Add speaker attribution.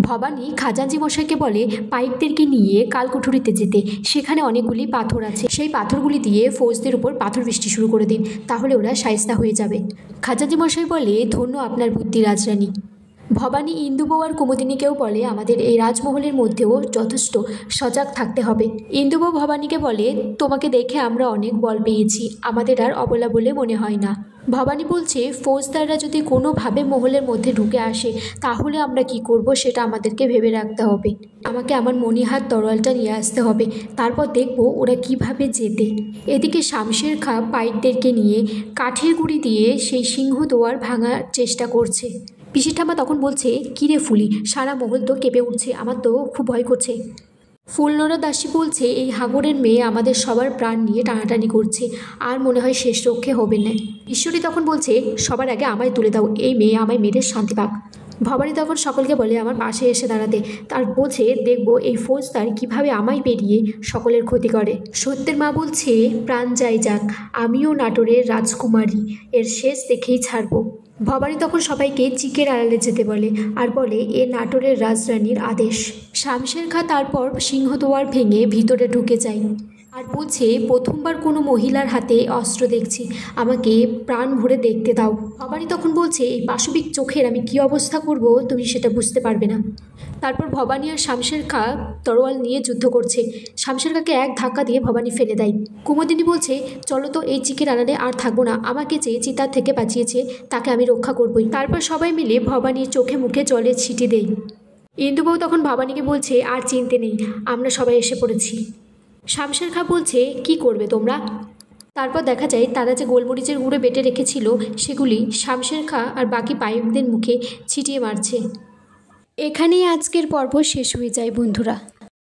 Speaker 1: ভবানী খাজাঞ্চি মশাইকে বলে পাইকদেরকে নিয়ে কালকুঠুরিতে যেতে, সেখানে অনেকগুলি পাথর আছে, সেই পাথরগুলি দিয়ে ফৌজদের উপর পাথর বৃষ্টি শুরু করে দিন, তাহলে ওরা শায়েস্তা হয়ে যাবে। খাজাঞ্চি মশাই বলে ধন্য আপনার বুদ্ধি রাজরানী। ভবানী ইন্দুবউ আর কুমুদিনীকেও বলে আমাদের এই রাজমহলের মধ্যেও যথেষ্ট সজাগ থাকতে হবে। ইন্দুবউ ভবানীকে বলে তোমাকে দেখে আমরা অনেক বল পেয়েছি, আমাদের আর অবলা বলে মনে হয় না। ভবানী বলছে ফৌজদাররা যদি কোনোভাবে মহলের মধ্যে ঢুকে আসে তাহলে আমরা কি করব সেটা আমাদেরকে ভেবে রাখতে হবে। আমাকে আমার মণিহাত তরোয়ালটা নিয়ে আসতে হবে, তারপর দেখব ওরা কিভাবে জেতে। এদিকে শামশের খাঁ পাইকদেরকে নিয়ে কাঠের গুঁড়ি দিয়ে সেই সিংহ দুয়ার ভাঙার চেষ্টা করছে। পিসি ঠাম্মা তখন বলছে কিরে ফুলি, সারা মহল তো কেঁপে উঠছে, আমার তো খুব ভয় করছে। ফুলনোড়া দাসী বলছে এই হাঙরের মেয়ে আমাদের সবার প্রাণ নিয়ে টানাটানি করছে, আর মনে হয় শেষ রক্ষে হবে না। ঈশ্বরী তখন বলছে সবার আগে আমায় তুলে দাও, এই মেয়ে আমায় মেরে শান্তি পাক। ভবানী তখন সকলকে বলে আমার পাশে এসে দাঁড়াতে, তার বলছে দেখব এই ফৌজদার কিভাবে আমায় পেরিয়ে সকলের ক্ষতি করে। সত্যের মা বলছে প্রাণ যাই যাক, আমিও নাটোরের রাজকুমারী, এর শেষ দেখেই ছাড়বো। ভবানী তখন সবাইকে চিকের আড়ালে যেতে বলে আর বলে এ নাটোরের রাজরানীর আদেশ। শামশের খাঁ তারপর সিংহদুয়ার ভেঙে ভিতরে ঢুকে যায় আর বলছে প্রথমবার কোনো মহিলার হাতে অস্ত্র দেখছি, আমাকে প্রাণ ভরে দেখতে দাও। ভবানী তখন বলছে এই পাশবিক চোখের আমি কি অবস্থা করব তুমি সেটা বুঝতে পারবে না। তারপর ভবানী আর শামশের খাঁ তরোয়াল নিয়ে যুদ্ধ করছে। শামশের খাঁকে এক ধাক্কা দিয়ে ভবানী ফেলে দেয়। কুমুদিনী বলছে চলো তো এই চিকের আড়ালে আর থাকবো না, আমাকে যে চিতার থেকে বাঁচিয়েছে তাকে আমি রক্ষা করবই। তারপর সবাই মিলে ভবানীর চোখে মুখে জলের ছিটি দেয়। ইন্দুবউ তখন ভবানীকে বলছে আর চিনতে নেই, আমরা সবাই এসে পড়েছি। শামশের খাঁ বলছে কি করবে তোমরা? তারপর দেখা যায় তারা যে গোলমরিচের গুঁড়ো বেটে রেখেছিল সেগুলি শামশের খাঁ আর বাকি পাইকদের মুখে ছিটিয়ে মারছে। এখানেই আজকের পর্ব শেষ হয়ে যায় বন্ধুরা।